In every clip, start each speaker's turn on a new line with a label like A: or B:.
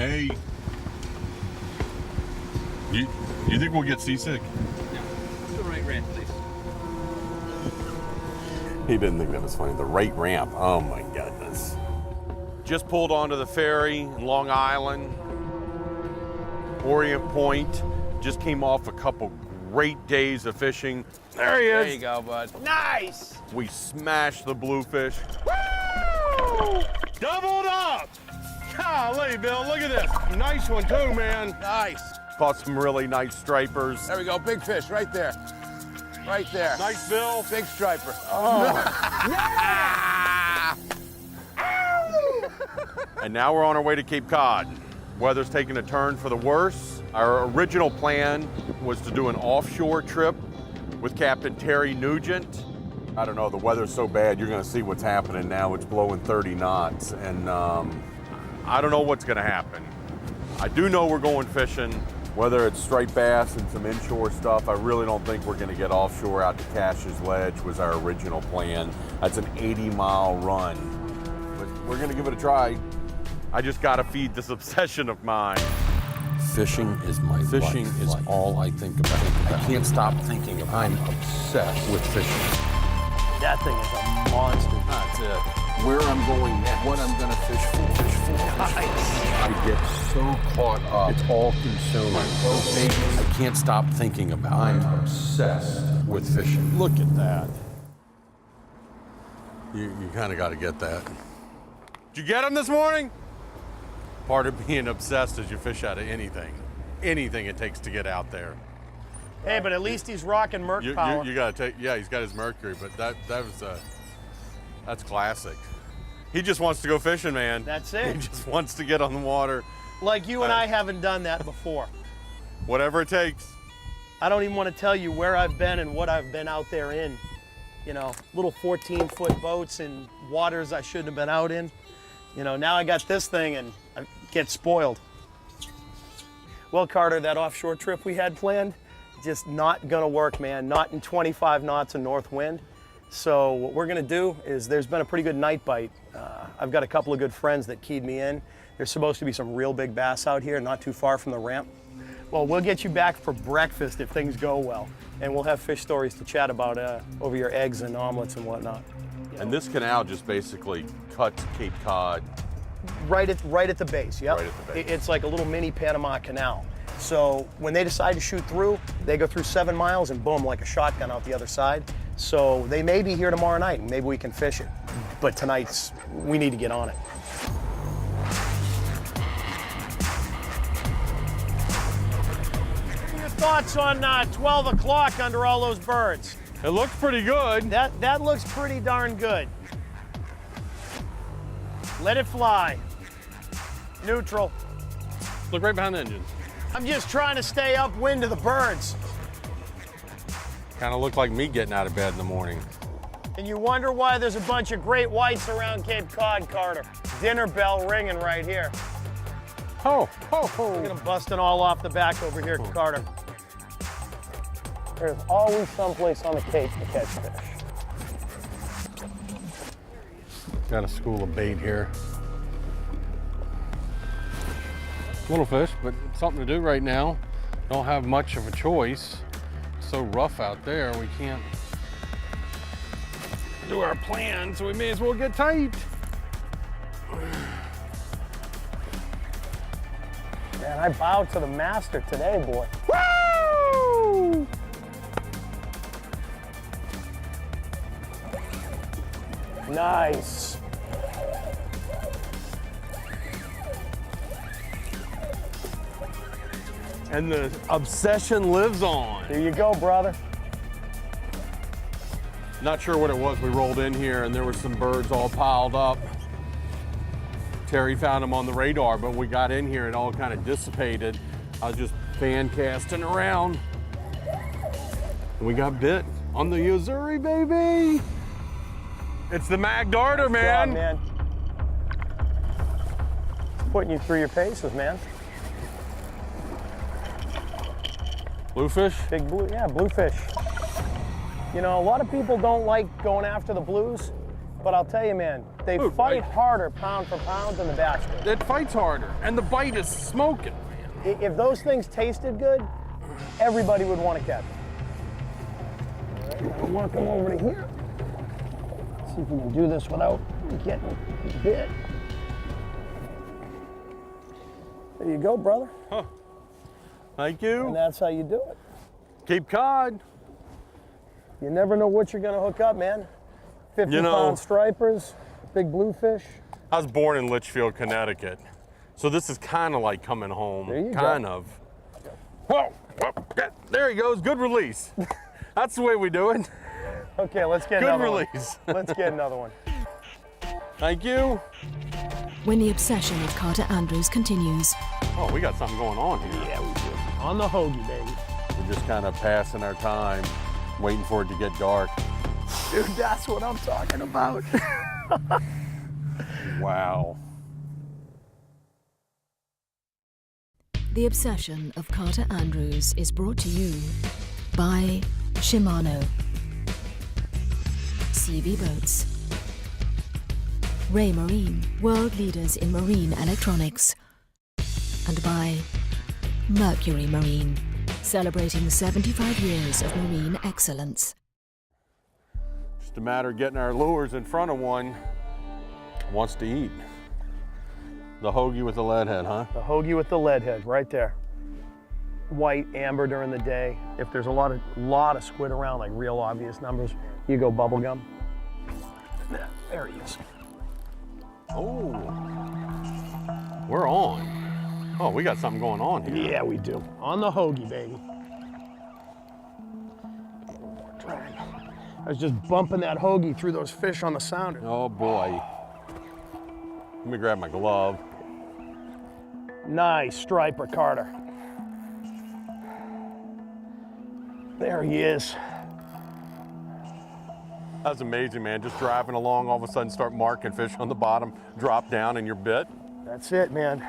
A: Hey. You think we'll get seasick?
B: No. The right ramp, please.
C: He didn't think that was funny. The right ramp. Oh my goodness. Just pulled onto the ferry in Long Island, Orient Point. Just came off a couple great days of fishing. There he is.
B: There you go, bud.
C: Nice. We smashed the bluefish.
A: Woo! Doubled up! Golly, Bill, look at this. Nice one too, man.
B: Nice.
C: Caught some really nice stripers.
B: There we go. Big fish right there. Right there.
A: Nice, Bill.
B: Big striper.
C: And now we're on our way to Cape Cod. Weather's taking a turn for the worse. Our original plan was to do an offshore trip with Captain Terry Nugent. I don't know, the weather's so bad, you're gonna see what's happening now. It's blowing 30 knots, and I don't know what's gonna happen. I do know we're going fishing, whether it's striped bass and some inshore stuff. I really don't think we're gonna get offshore out to Cash's Ledge was our original plan. That's an 80-mile run, but we're gonna give it a try. I just gotta feed this obsession of mine.
D: Fishing is my life. Fishing is all I think about. I can't stop thinking about it. I'm obsessed with fishing.
E: That thing is a monster.
D: That's it. Where I'm going next, what I'm gonna fish for. I get so caught up. It's all consuming. I can't stop thinking about it. I'm obsessed with fishing.
C: Look at that. You kind of got to get that. Did you get them this morning? Part of being obsessed is you fish out of anything. Anything it takes to get out there.
E: Hey, but at least he's rocking Merc power.
C: You got to take, yeah, he's got his Mercury, but that's classic. He just wants to go fishing, man.
E: That's it.
C: He just wants to get on the water.
E: Like you and I haven't done that before.
C: Whatever it takes.
E: I don't even want to tell you where I've been and what I've been out there in. You know, little 14-foot boats in waters I shouldn't have been out in. You know, now I got this thing and I get spoiled. Well, Carter, that offshore trip we had planned, just not gonna work, man. Not in 25 knots of north wind. So what we're gonna do is there's been a pretty good night bite. I've got a couple of good friends that keyed me in. There's supposed to be some real big bass out here, not too far from the ramp. Well, we'll get you back for breakfast if things go well. And we'll have fish stories to chat about over your eggs and omelets and whatnot.
C: And this canal just basically cuts Cape Cod.
E: Right at the base, yep.
C: Right at the base.
E: It's like a little mini Panama Canal. So when they decide to shoot through, they go through 7 miles and boom, like a shotgun out the other side. So they may be here tomorrow night and maybe we can fish it. But tonight's, we need to get on it. What are your thoughts on 12 o'clock under all those birds?
A: It looks pretty good.
E: That looks pretty darn good. Let it fly. Neutral.
A: Look right behind the engine.
E: I'm just trying to stay upwind of the birds.
A: Kind of looked like me getting out of bed in the morning.
E: And you wonder why there's a bunch of great whites around Cape Cod, Carter. Dinner bell ringing right here.
A: Ho, ho, ho.
E: We're gonna bust it all off the back over here, Carter. There's always someplace on the Cape to catch fish.
A: Got a school of bait here. Little fish, but something to do right now. Don't have much of a choice. It's so rough out there, we can't do our plan, so we may as well get tight.
E: Man, I bowed to the master today, boy.
A: Woo!
E: Nice.
A: And the obsession lives on.
E: Here you go, brother.
C: Not sure what it was. We rolled in here and there were some birds all piled up. Terry found them on the radar, but when we got in here, it all kind of dissipated. I was just fan casting around. And we got bit on the Yozuri, baby. It's the Mag Darter, man.
E: Good job, man. Putting you through your paces, man.
C: Bluefish?
E: Big blue, yeah, bluefish. You know, a lot of people don't like going after the blues. But I'll tell you, man, they
A: Dude,
E: fight harder pound for pound than the bass do.
A: It fights harder, and the bite is smoking, man.
E: If those things tasted good, everybody would want to catch them. All right, I'll work them over to here. See if we can do this without getting bit. There you go, brother.
A: Huh. Thank
E: And
A: you.
E: that's how you do it.
A: Cape Cod.
E: You never know what you're gonna hook up, man. 50-pound stripers, big bluefish.
A: I was born in Litchfield, Connecticut, so this is kind of like coming home.
E: There you go.
A: Kind of. Whoa, whoa, there he goes. Good release. That's the way we do it.
E: Okay, let's get
A: Good
E: another
A: release.
E: one. Let's get another one.
A: Thank you.
F: When the obsession of Carter Andrews continues,
A: Oh, we got something going on here.
E: Yeah, we do. On the hoagie, baby.
C: We're just kind of passing our time, waiting for it to get dark.
E: Dude, that's what I'm talking about.
C: Wow.
F: the obsession of Carter Andrews is brought to you by Shimano, CB Boats, Ray Marine, world leaders in marine electronics, and by Mercury Marine, celebrating 75 years of marine excellence.
C: Just a matter of getting our lures in front of one wants to eat. The hoagie with the lead head, huh?
E: The hoagie with the lead head, right there. White, amber during the day. If there's a lot of squid around, like real obvious numbers, you go bubblegum. There he is.
C: Oh, we're on. Oh, we got something going on here.
E: Yeah, we do. On the hoagie, baby. Drag. I was just bumping that hoagie through those fish on the sounder.
C: Oh boy. Let me grab my glove.
E: Nice striper, Carter. There he is.
C: That's amazing, man. Just driving along, all of a sudden start marking fish on the bottom, drop down and you're bit.
E: That's it, man.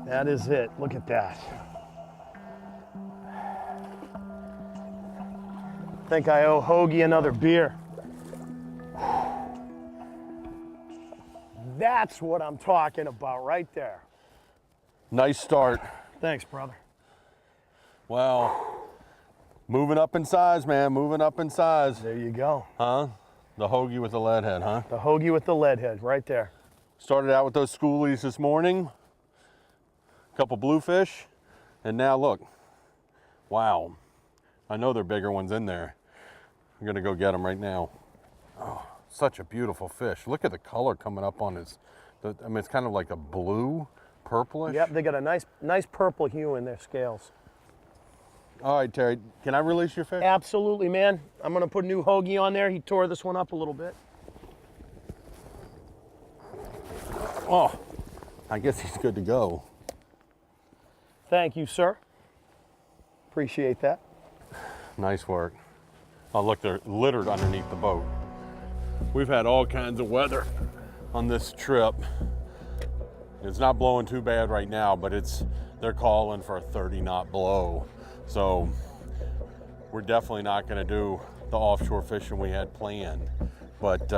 E: That is it. Look at that. Think I owe Hoagie another beer. That's what I'm talking about right there.
C: Nice start.
E: Thanks, brother.
C: Wow. Moving up in size, man, moving up in size.
E: There you go.
C: Huh? The hoagie with the lead head, huh?
E: The hoagie with the lead head right there.
C: Started out with those schoolies this morning, a couple bluefish, and now look. Wow. I know there are bigger ones in there. I'm gonna go get them right now. Oh, such a beautiful fish. Look at the color coming up on his, I mean, it's kind of like a blue, purplish.
E: Yep, they got a nice purple hue in their scales.
C: All right, Terry, can I release your fish?
E: Absolutely, man. I'm gonna put a new hoagie on there. He tore this one up a little bit.
C: Oh, I guess he's good to go.
E: Thank you, sir. Appreciate that.
C: Nice work. Oh, look, they're littered underneath the boat. We've had all kinds of weather on this trip. It's not blowing too bad right now, but they're calling for a 30-knot blow. So we're definitely not gonna do the offshore fishing we had planned. But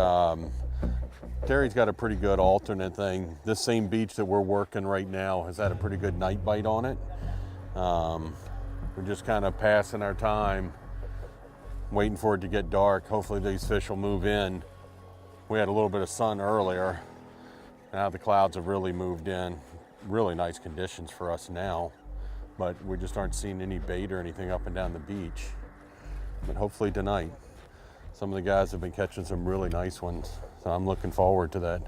C: Terry's got a pretty good alternate thing. This same beach that we're working right now has had a pretty good night bite on it. We're just kind of passing our time, waiting for it to get dark. Hopefully these fish will move in. We had a little bit of sun earlier. Now the clouds have really moved in. Really nice conditions for us now, but we just aren't seeing any bait or anything up and down the beach. But hopefully tonight, some of the guys have been catching some really nice ones. So I'm looking forward to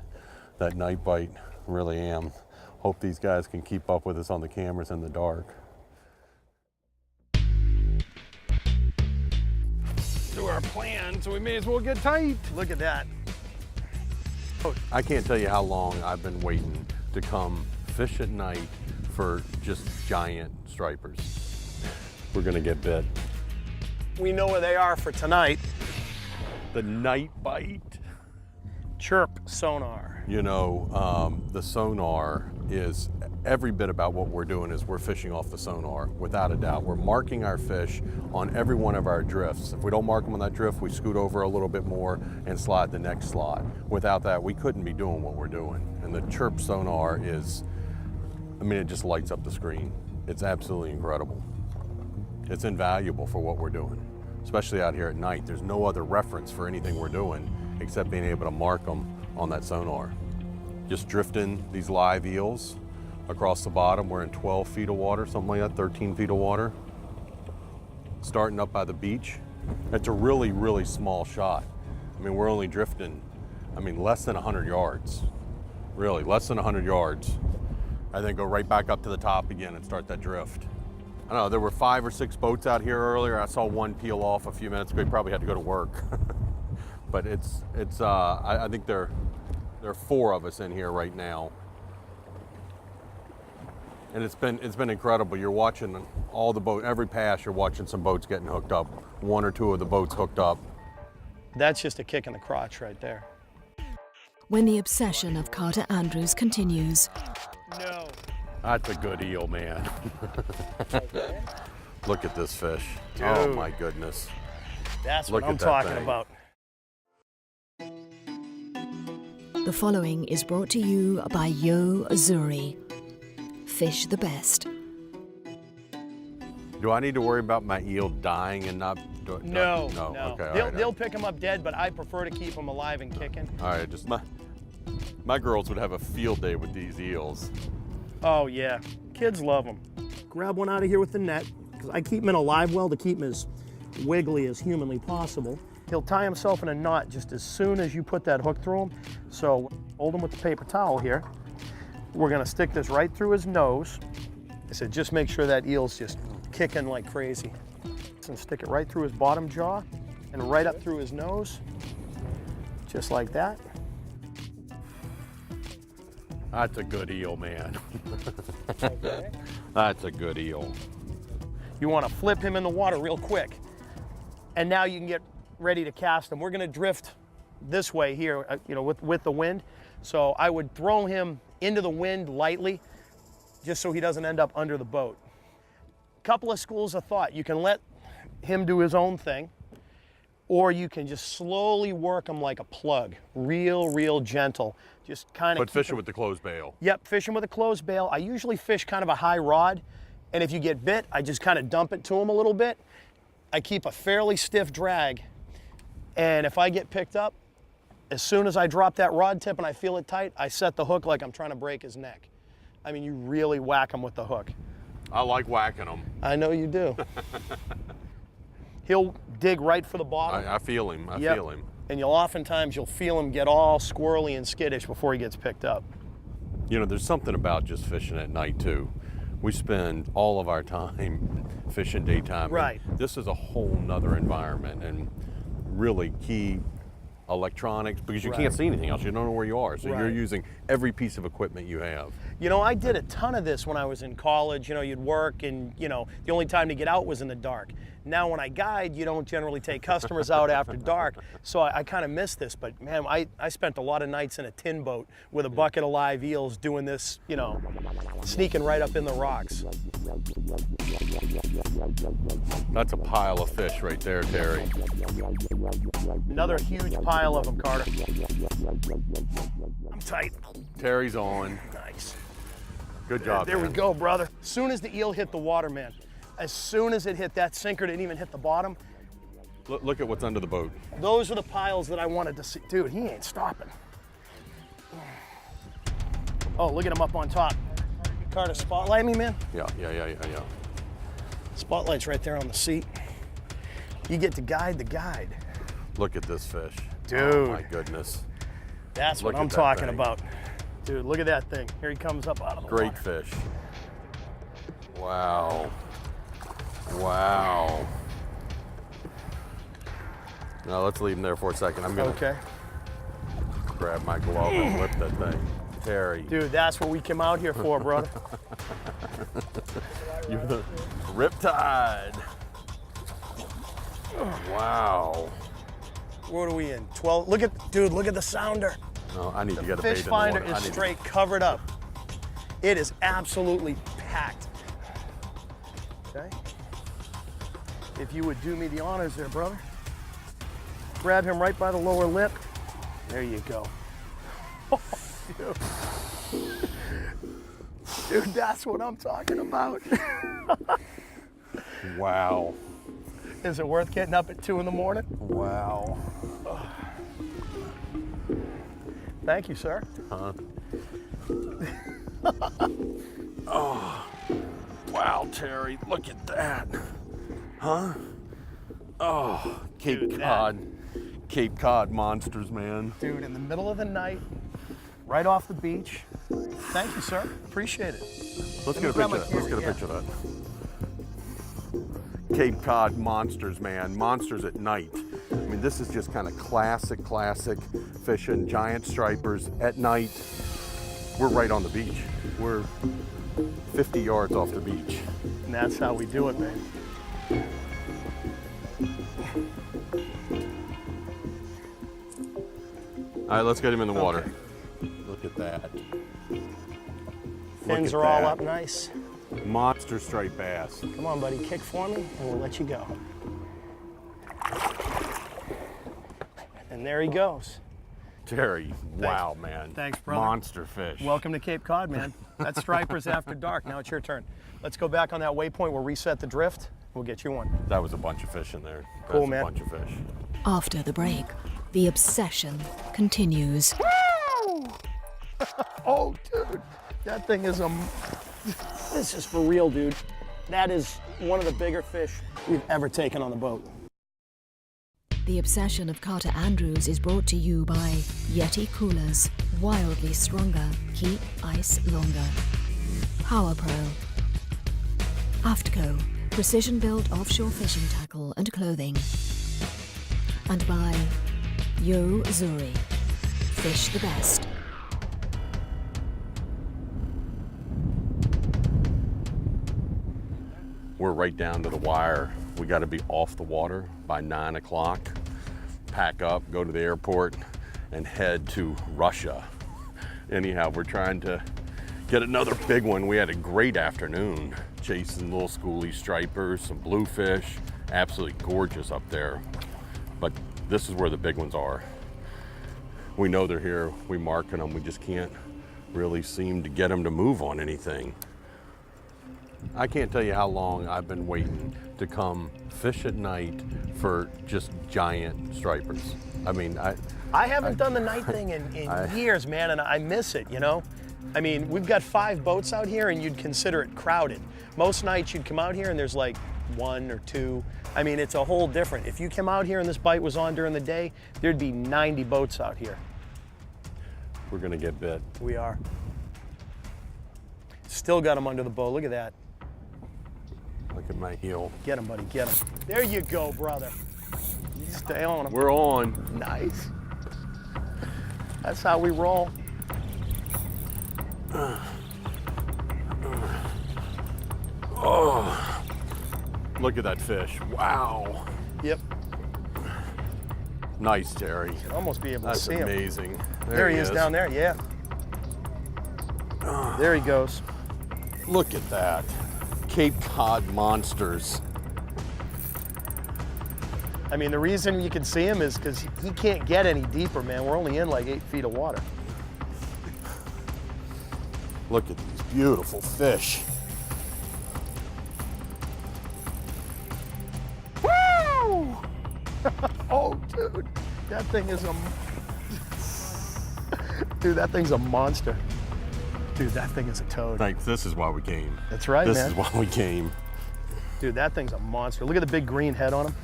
C: that night bite, really am. Hope these guys can keep up with us on the cameras in the dark.
A: To our plan, so we may as well get tight.
E: Look at that.
C: I can't tell you how long I've been waiting to come fish at night for just giant stripers. We're gonna get bit.
E: We know where they are for tonight.
C: The night bite.
E: Chirp sonar.
C: You know, the sonar is every bit about what we're doing is we're fishing off the sonar, without a doubt. We're marking our fish on every one of our drifts. If we don't mark them on that drift, we scoot over a little bit more and slide the next slot. Without that, we couldn't be doing what we're doing. And the chirp sonar is, I mean, it just lights up the screen. It's absolutely incredible. It's invaluable for what we're doing, especially out here at night. There's no other reference for anything we're doing except being able to mark them on that sonar. Just drifting these live eels across the bottom. We're in 12 feet of water, something like that, 13 feet of water. Starting up by the beach. It's a really, really small shot. I mean, we're only drifting, I mean, less than 100 yards. Really, less than 100 yards. And then go right back up to the top again and start that drift. I don't know, there were 5 or 6 boats out here earlier. I saw one peel off a few minutes ago. He probably had to go to work. But I think there are 4 of us in here right now. And it's been incredible. You're watching all the boat, every pass you're watching some boats getting hooked up. 1 or 2 of the boats hooked up.
E: That's just a kick in the crotch right there.
F: When the obsession of Carter Andrews continues.
E: No.
C: That's a good eel, man. Look at this fish.
E: Dude.
C: Oh my goodness.
E: That's
C: Look
E: what I'm
C: at that
E: talking
C: thing.
E: about.
F: The following is brought to you by Yo Azuri. Fish the best.
C: Do I need to worry about my eel dying and not?
E: No.
C: Okay. all right,
E: They'll pick them up dead, but I prefer to keep them alive and kicking.
C: All right. Just my girls would have a field day with these eels.
E: Oh yeah, kids love them. Grab one out of here with the net, because I keep him in a live well to keep him as wiggly as humanly possible. He'll tie himself in a knot just as soon as you put that hook through him. So hold him with the paper towel here. We're gonna stick this right through his nose. I said, just make sure that eel's just kicking like crazy. And stick it right through his bottom jaw and right up through his nose, just like that.
C: That's a good eel, man.
E: Okay.
C: That's a good eel.
E: You want to flip him in the water real quick. And now you can get ready to cast him. We're going to drift this way here, with the wind. So I would throw him into the wind lightly, just so he doesn't end up under the boat. Couple of schools of thought. You can let him do his own thing, or you can just slowly work him like a plug, real gentle. Just kind of.
C: But fishing with the closed bail.
E: Yep, fishing with a closed bail. I usually fish kind of a high rod, and if you get bit, I just kind of dump it to him a little bit. I keep a fairly stiff drag, and if I get picked up, as soon as I drop that rod tip and I feel it tight, I set the hook like I'm trying to break his neck. I mean, you really whack him with the hook.
C: I like whacking them.
E: I know you do. He'll dig right for the bottom.
C: I feel him. I
E: Yep.
C: feel him.
E: And you'll feel him get all squirrely and skittish before he gets picked up.
C: You know, there's something about just fishing at night too. We spend all of our time fishing daytime. and
E: Right.
C: This is a whole nother environment and really key electronics, because you can't see anything else. You don't know where you are. So you're
E: Right.
C: using every piece of equipment you have.
E: You know, I did a ton of this when I was in college. You know, you'd work and, the only time to get out was in the dark. Now when I guide, you don't generally take customers out after dark. So I kind of miss this. But man, I spent a lot of nights in a tin boat with a bucket of live eels doing this, sneaking right up in the rocks.
C: That's a pile of fish right there, Terry.
E: Another huge pile of them, Carter. I'm tight.
C: Terry's on.
E: Nice.
C: Good job,
E: There we
C: man.
E: go, brother. As soon as the eel hit the water, man, as soon as it hit that sinker, didn't even hit the bottom.
C: Look at what's under the boat.
E: Those are the piles that I wanted to see. Dude, he ain't stopping. Oh, look at him up on top. Carter, spotlight me, man.
C: Yeah.
E: Spotlight's right there on the seat. You get to guide the guide.
C: Look at this fish.
E: Dude.
C: Oh my goodness.
E: That's what
C: Look
E: I'm
C: at that
E: talking
C: thing.
E: about. Dude, look at that thing. Here he comes up out of the
C: Great
E: water.
C: fish. Wow. Wow. Now let's leave him there for a second. I'm gonna
E: Okay.
C: grab my glove and whip that thing. Terry,
E: Dude, that's what we came out here for, brother.
C: you're the riptide. Wow.
E: What are we in? 12? Look at the sounder.
C: No, I need to get a bait
E: Fish
C: in the
E: finder
C: water.
E: is straight covered up. It is absolutely packed. Okay? If you would do me the honors there, brother. Grab him right by the lower lip. There you go. Oh, dude. Dude, that's what I'm talking about.
C: Wow.
E: Is it worth getting up at 2 in the morning?
C: Wow.
E: Thank you, sir.
C: Huh? Oh, wow, Terry, look at that. Huh? Oh, Cape Cod. Cape Cod monsters, man.
E: Dude, in the middle of the night, right off the beach. Thank you, sir. Appreciate it.
C: Let's get a picture of that. Let's get a picture of that. Cape Cod monsters, man. Monsters at night. I mean, this is just kind of classic fishing, giant stripers at night. We're right on the beach. We're 50 yards off the beach.
E: And that's how we do it, man.
C: All right, let's get him in the water. Look at that.
E: Fins are all up nice.
C: Monster striped bass.
E: Come on, buddy, kick for me, and we'll let you go. And there he goes.
C: Terry, wow, man.
E: Thanks, brother.
C: Monster fish.
E: Welcome to Cape Cod, man. That's stripers after dark. Now it's your turn. Let's go back on that waypoint. We'll reset the drift. We'll get you one.
C: That was a bunch of fish in there.
E: Cool,
C: That's
E: man.
C: a bunch of fish.
F: After the break, the obsession continues.
E: Oh, dude, that thing is this is for real, dude. That is one of the bigger fish we've ever taken on the boat.
F: The obsession of Carter Andrews is brought to you by Yeti Coolers. Wildly stronger, keep ice longer. Power Pro. Aftco. Precision-built offshore fishing tackle and clothing. And by Yo Zuri. Fish the best.
C: We're right down to the wire. We got to be off the water by 9 o'clock, pack up, go to the airport, and head to Russia. Anyhow, we're trying to get another big one. We had a great afternoon chasing little schoolie stripers, some bluefish, absolutely gorgeous up there. But this is where the big ones are. We know they're here, we marking them, we just can't really seem to get them to move on anything. I can't tell you how long I've been waiting to come fish at night for just giant stripers. I mean,
E: I haven't done the night thing in years, man, and I miss it, you know? I mean, we've got 5 boats out here and you'd consider it crowded. Most nights you'd come out here and there's like 1 or 2. I mean, it's a whole different. If you came out here and this bite was on during the day, there'd be 90 boats out here.
C: we're gonna get bit.
E: We are. Still got him under the boat, look at that.
C: Look at my heel.
E: Get him, buddy, get him. There you go, brother. Stay on him.
C: We're on.
E: Nice. That's how we roll.
C: Oh, look at that fish. Wow.
E: Yep.
C: Nice, Terry.
E: You'd almost be able
C: That's
E: to see him.
C: amazing.
E: There he is down there, yeah. There he goes.
C: Look at that. Cape Cod monsters.
E: I mean, the reason you can see him is because he can't get any deeper, man. We're only in like 8 feet of water.
C: Look at these beautiful fish.
E: Woo! Oh, dude, that thing is a... Dude, that thing's a monster. Dude, that thing is a toad.
C: Thanks. This is why we came.
E: That's right,
C: This
E: man.
C: is why we came.
E: Dude, that thing's a monster. Look at the big green head on him.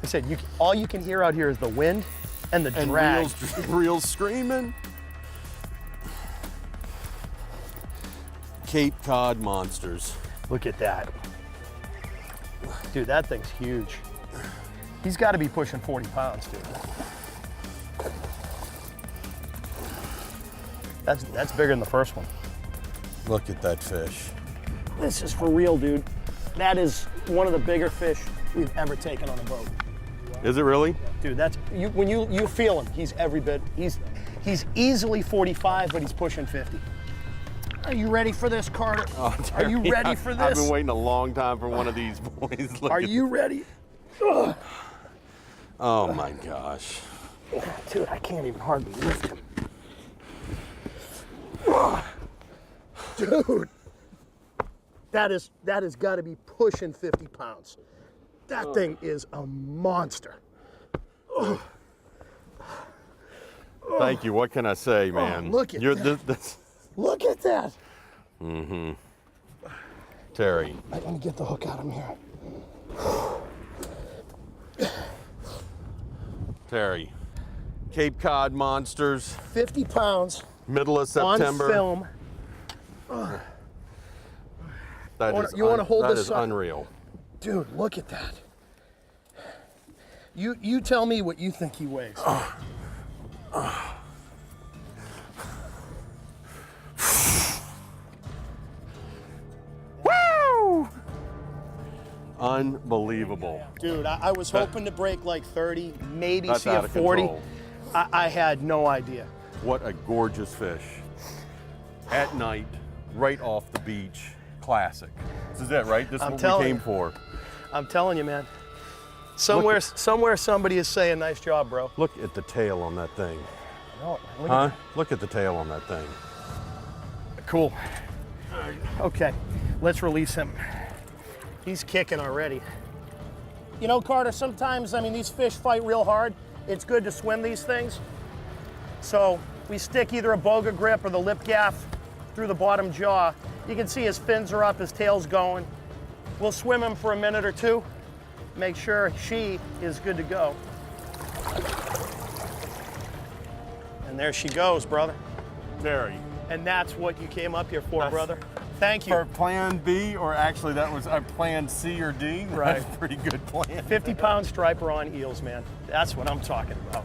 E: I said, all you can hear out here is the wind and the drag.
C: Reels screaming. Cape Cod monsters.
E: Look at that. Dude, that thing's huge. He's got to be pushing 40 pounds, dude. That's bigger than the first one.
C: Look at that fish.
E: This is for real, dude. That is one of the bigger fish we've ever taken on a boat.
C: Is it really?
E: Dude, that's when you feel him, he's every bit. He's easily 45, but he's pushing 50. Are you ready for this, Carter?
C: Oh,
E: Are you
C: Terry,
E: ready for
C: I've
E: this?
C: been waiting a long time for one of these boys. Look
E: Are
C: at-
E: you ready? Ugh.
C: Oh my gosh.
E: Dude, I can't even hardly lift him. Dude, that has got to be pushing 50 pounds. That thing is a monster.
C: Thank you. What can I say, man?
E: look at that.
C: This,
E: Look at that.
C: Terry.
E: I'm gonna get the hook out of here.
C: Terry. Cape Cod monsters.
E: 50 pounds
C: Middle of September.
E: on film.
C: That is
E: You wanna hold
C: that
E: this
C: is
E: up?
C: unreal.
E: Dude, look at that. You tell me what you think he weighs.
C: Woo! Unbelievable.
E: Dude, I was hoping to break like 30, maybe
C: That's
E: see
C: out
E: a
C: of
E: 40.
C: control.
E: I had no idea.
C: What a gorgeous fish. At night, right off the beach. Classic. This is it, right? This is
E: I'm
C: what
E: telling
C: we came
E: you.
C: for.
E: I'm telling you, man. Somewhere somebody is saying, nice job, bro.
C: Look at the tail on that thing.
E: No, look
C: Huh? Look at the tail on that thing.
E: Cool. Okay, let's release him. He's kicking already. You know, Carter, sometimes, I mean, these fish fight real hard. It's good to swim these things. So we stick either a boga grip or the lip gaff through the bottom jaw. You can see his fins are up, his tail's going. We'll swim him for a minute or two, make sure she is good to go. And there she goes, brother.
C: Terry.
E: And that's what you came up here for, brother. Thank you.
C: For plan B, or actually that was plan C or D.
E: Right.
C: That's a pretty good plan.
E: 50-pound striper on eels, man. That's what I'm talking about.